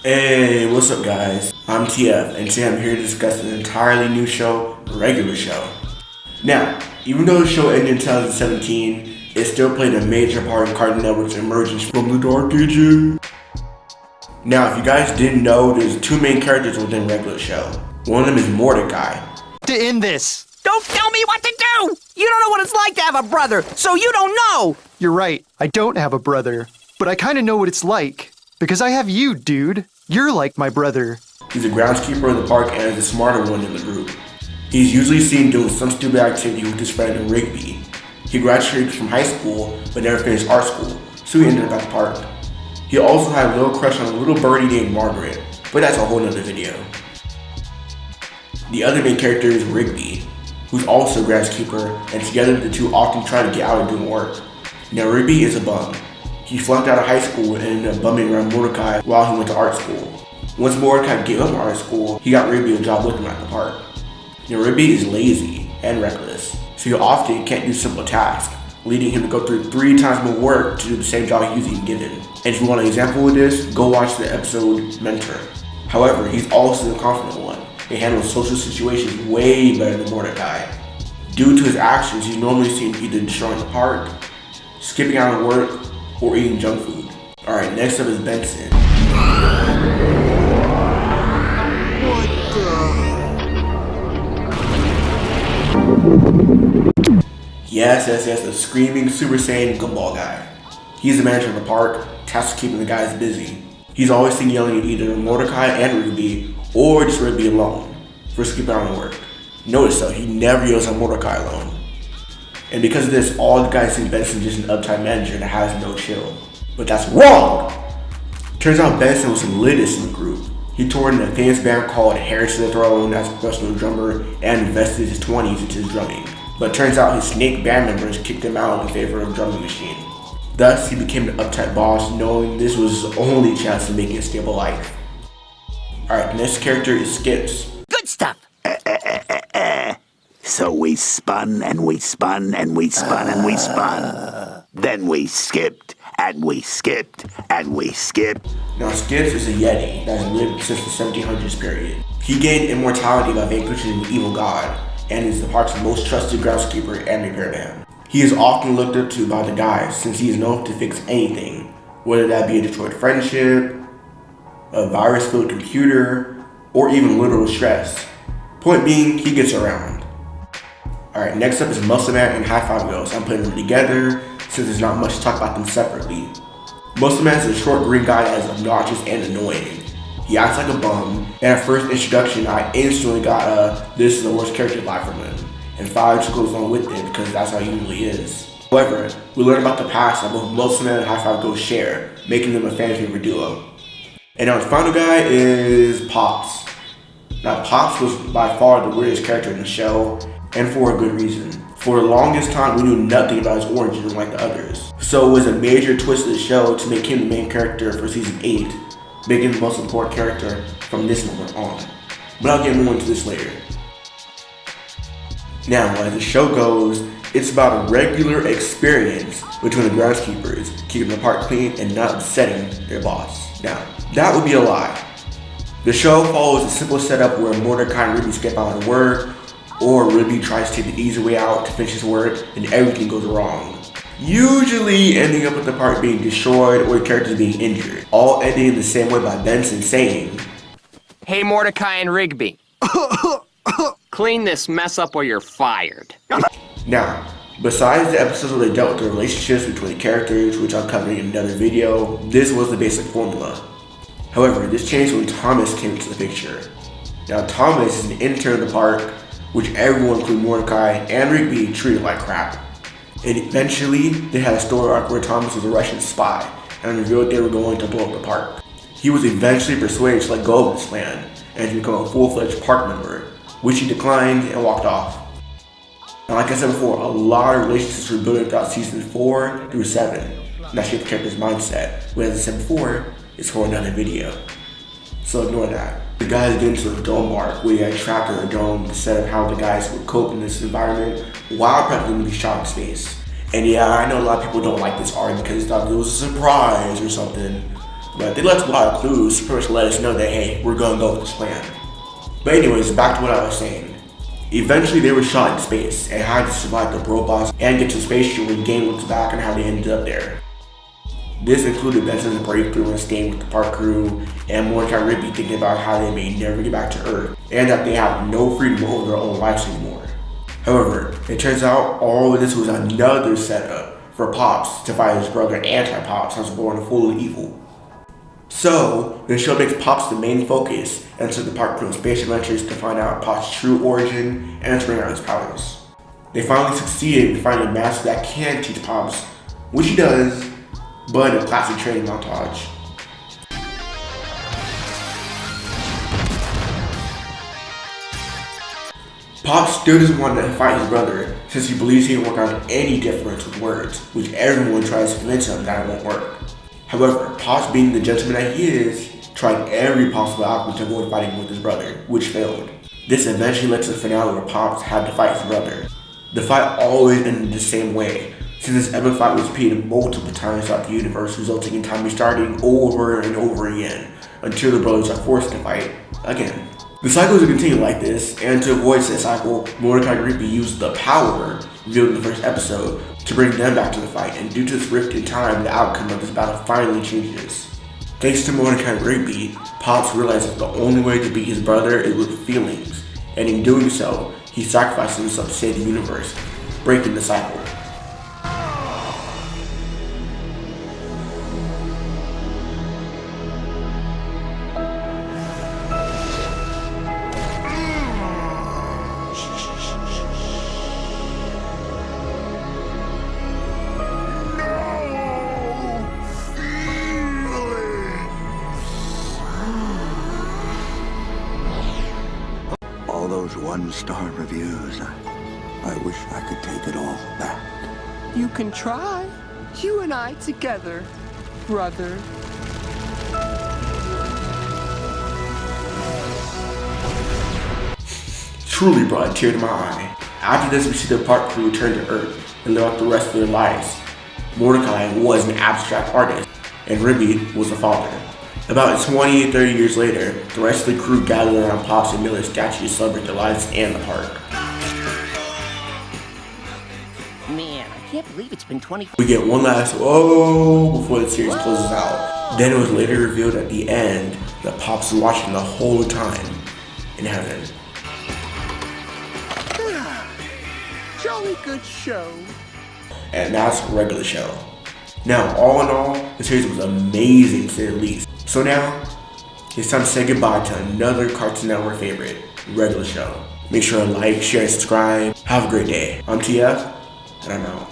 Hey, what's up guys? I'm TF and today I'm here to discuss an entirely new show, Regular Show. Now, even though the show ended in 2017, it still played a major part in Cartoon Network's emergence from the Dark Ages. Now, if you guys didn't know, there's two main characters within Regular Show. One of them is Mordecai. To end this. Don't tell me what to do! You don't know what it's like to have a brother, so you don't know! You're right, I don't have a brother, but I kinda know what it's like. Because I have you, dude. You're like my brother. He's a groundskeeper of the park and is the smarter one in the group. He's usually seen doing some stupid activity with his friend Rigby. He graduated from high school, but never finished art school, so he ended up at the park. He also had a little crush on a little birdie named Margaret, but that's a whole nother video. The other main character is Rigby, who's also a groundskeeper, and together the two often try to get out of doing work. Now Rigby is a bum. He flunked out of high school and ended up bumming around Mordecai while he went to art school. Once Mordecai gave up art school, he got Rigby a job with him at the park. Now Rigby is lazy and reckless, so he often can't do simple tasks, leading him to go through 3 times more work to do the same job he was being given. And if you want an example of this, go watch the episode Mentor. However, he's also the confident one and handles social situations way better than Mordecai. Due to his actions, he's normally seen either destroying the park, skipping out of work, or eating junk food. Alright, next up is Benson. Yes, the screaming Super Saiyan gumball guy. He's the manager of the park, tasked with keeping the guys busy. He's always seen yelling at either Mordecai and Rigby, or just Rigby alone, for skipping out on work. Notice though, he never yells at Mordecai alone. And because of this, all the guys think Benson is just an uptight manager that has no chill. But that's wrong! Turns out Benson was the latest in the group. He toured in a famous band called Harris to the Throne as a professional drummer and invested his 20s into his drumming. But turns out his snake band members kicked him out in favor of a drumming machine. Thus, he became the uptight boss, knowing this was his only chance to making a stable life. Alright, the next character is Skips. Good stuff! So we spun and we spun and we spun and we spun. Then we skipped and we skipped and we skipped. Now Skips is a Yeti that has lived since the 1700s period. He gained immortality by vanquishing an evil god and is the park's most trusted groundskeeper and repairman. He is often looked up to by the guys since he is known to fix anything, whether that be a destroyed friendship, a virus-filled computer, or even literal stress. Point being, he gets around. Alright, next up is Muscle Man and High Five Girls. I'm putting them together since there's not much to talk about them separately. Muscle Man is a short green guy that is obnoxious and annoying. He acts like a bum, and at first introduction I instantly got this is the worst character vibe from him. And 5 goes along with it because that's how he usually is. However, we learn about the past that both Muscle Man and High Five Girls share, making them a fan favorite duo. And our final guy is Pops. Now Pops was by far the weirdest character in the show, and for a good reason. For the longest time, we knew nothing about his origin like the others. So it was a major twist of the show to make him the main character for season 8, making the most important character from this moment on. But I'll get more into this later. Now, as the show goes, it's about a regular experience between the groundskeepers, keeping the park clean and not upsetting their boss. Now, that would be a lie. The show follows a simple setup where Mordecai and Rigby skip out of work, or Rigby tries to take the easy way out to finish his work, and everything goes wrong. Usually ending up with the park being destroyed or the characters being injured. All ending in the same way by Benson saying, "Hey Mordecai and Rigby, clean this mess up or you're fired." Now, besides the episodes where they dealt with the relationships between the characters, which I'll cover in another video, this was the basic formula. However, this changed when Thomas came into the picture. Now Thomas is an intern at the park, which everyone, including Mordecai and Rigby, treated like crap. And eventually, they had a story arc where Thomas was a Russian spy and revealed they were going to blow up the park. He was eventually persuaded to let go of this plan and to become a full-fledged park member, which he declined and walked off. And like I said before, a lot of relationships were building throughout seasons 4 through 7, and that shaped the character's mindset, which, as I said before, is for another video. So ignore that. The guys get into the dome arc where you had trapped in a dome to set up how the guys would cope in this environment while prepping to be shot in space. And yeah, I know a lot of people don't like this arc because they thought it was a surprise or something. But they left a lot of clues to pretty much let us know that, hey, we're gonna go with this plan. But anyways, back to what I was saying. Eventually they were shot in space and had to survive the robots and get to the spaceship when the game looks back on how they ended up there. This included Benson's breakthrough in staying with the park crew and Mordecai and Rigby thinking about how they may never get back to Earth and that they have no freedom over their own lives anymore. However, it turns out all of this was another setup for Pops to fight his brother Anti-Pops, who was born full of evil. So, the show makes Pops the main focus and took the park crew on space adventures to find out Pops' true origin and to bring out his powers. They finally succeeded in finding a master that can teach Pops, which he does, but in a classic training montage. Pops still doesn't want to fight his brother since he believes he won't work out any difference with words, which everyone tries to convince him that it won't work. However, Pops, being the gentleman that he is, tried every possible outcome to avoid fighting with his brother, which failed. This eventually led to the finale where Pops had to fight his brother. The fight always ended the same way, since this epic fight was repeated multiple times throughout the universe, resulting in time restarting over and over again, until the brothers are forced to fight again. The cycle is to continue like this, and to avoid said cycle, Mordecai and Rigby used the power revealed in the first episode to bring them back to the fight, and due to this rift in time, the outcome of this battle finally changes. Thanks to Mordecai and Rigby, Pops realizes that the only way to beat his brother is with feelings, and in doing so, he sacrifices himself to save the universe, breaking the cycle. All those one-star reviews, I wish I could take it all back. You can try. You and I together, brother. Truly brought a tear to my eye. After this, we see the park crew return to Earth and live out the rest of their lives. Mordecai was an abstract artist, and Rigby was a father. About 20 to 30 years later, the rest of the crew gathered around Pops and Miller's statue to celebrate their lives and the park. Man, I can't believe it's been 24. We get one last "oh" before the series closes out. Then it was later revealed at the end that Pops was watching the whole time in heaven. Jolly good show. And that's a regular show. Now, all in all, the series was amazing to say the least. So now, it's time to say goodbye to another Cartoon Network favorite, regular show. Make sure to like, share, and subscribe. Have a great day. I'm TF, and I'm out.